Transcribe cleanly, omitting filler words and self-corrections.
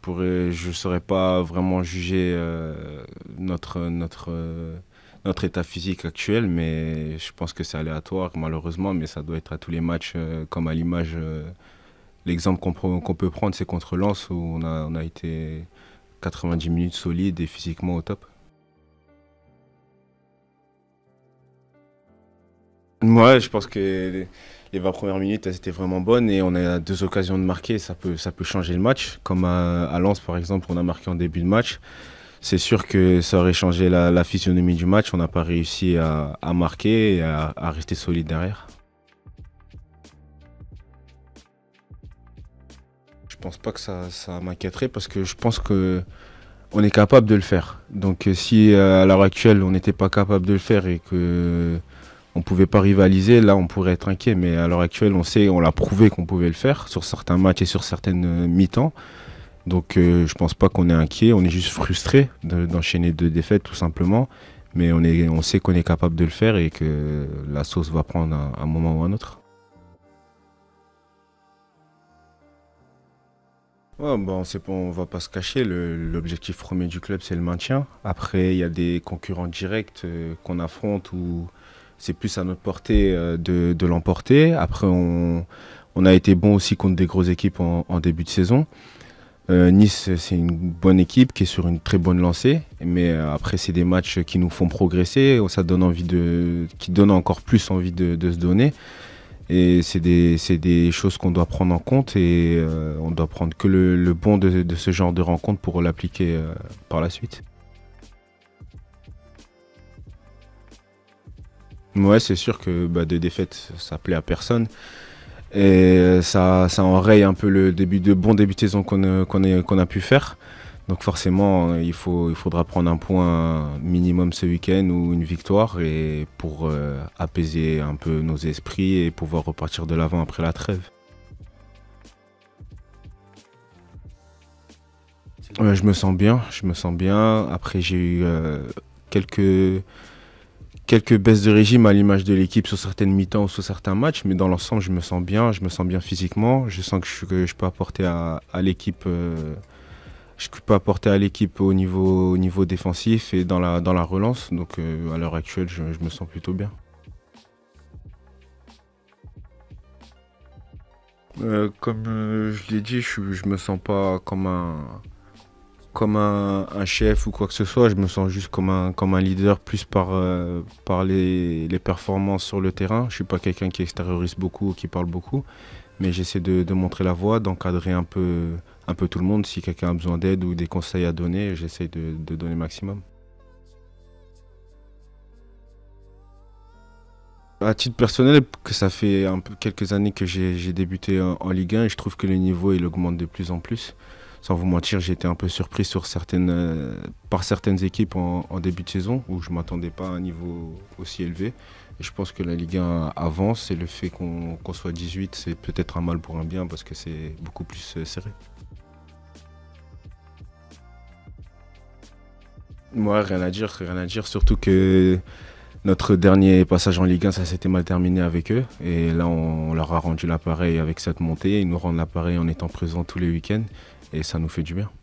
Je ne saurais pas vraiment juger notre état physique actuel, mais je pense que c'est aléatoire malheureusement, mais ça doit être à tous les matchs comme à l'image. L'exemple qu'on peut prendre, c'est contre Lens où on a été 90 minutes solides et physiquement au top. Ouais, je pense que les 20 premières minutes, elles étaient vraiment bonnes et on a deux occasions de marquer, ça peut changer le match. Comme à Lens, par exemple, on a marqué en début de match. C'est sûr que ça aurait changé la physionomie du match. On n'a pas réussi à marquer et à rester solide derrière. Je pense pas que ça m'inquiéterait parce que je pense que on est capable de le faire. Donc si à l'heure actuelle on n'était pas capable de le faire et que on pouvait pas rivaliser, là on pourrait être inquiet. Mais à l'heure actuelle, on sait, on l'a prouvé qu'on pouvait le faire sur certains matchs et sur certaines mi-temps. Donc je pense pas qu'on est inquiet, on est juste frustré d'enchaîner deux défaites tout simplement. Mais on sait qu'on est capable de le faire et que la sauce va prendre un moment ou un autre. Ouais, bon, on va pas se cacher, l'objectif premier du club c'est le maintien. Après, il y a des concurrents directs qu'on affronte où c'est plus à notre portée de l'emporter. Après, on a été bon aussi contre des grosses équipes en début de saison. Nice, c'est une bonne équipe qui est sur une très bonne lancée, mais après, c'est des matchs qui nous font progresser, ça donne qui donnent encore plus envie de se donner. Et c'est des choses qu'on doit prendre en compte et on doit prendre que le bon de ce genre de rencontre pour l'appliquer par la suite. Ouais, c'est sûr que de défaite, ça plaît à personne. Et ça enraye un peu le bon début de saison qu'on a pu faire. Donc forcément, il faudra prendre un point minimum ce week-end ou une victoire et pour apaiser un peu nos esprits et pouvoir repartir de l'avant après la trêve. Ouais, je me sens bien, je me sens bien. Après, j'ai eu quelques, quelques baisses de régime à l'image de l'équipe sur certaines mi-temps ou sur certains matchs, mais dans l'ensemble, je me sens bien physiquement. Je sens que je peux apporter à l'équipe. Je peux apporter à l'équipe au niveau défensif et dans la relance. Donc à l'heure actuelle, je me sens plutôt bien. Comme je l'ai dit, je me sens pas comme un chef ou quoi que ce soit. Je me sens juste comme un leader plus par les performances sur le terrain. Je suis pas quelqu'un qui extériorise beaucoup ou qui parle beaucoup, mais j'essaie de montrer la voie, d'encadrer un peu tout le monde. Si quelqu'un a besoin d'aide ou des conseils à donner, j'essaie de donner le maximum. À titre personnel, que ça fait un peu quelques années que j'ai débuté en Ligue 1 et je trouve que le niveau il augmente de plus en plus. Sans vous mentir, j'ai été un peu surpris par certaines équipes en début de saison où je ne m'attendais pas à un niveau aussi élevé. Et je pense que la Ligue 1 avance et le fait qu'on soit 18, c'est peut-être un mal pour un bien parce que c'est beaucoup plus serré. Moi, rien à dire, surtout que notre dernier passage en Ligue 1, ça s'était mal terminé avec eux. Et là, on leur a rendu l'appareil avec cette montée. Ils nous rendent l'appareil en étant présents tous les week-ends. Et ça nous fait du bien.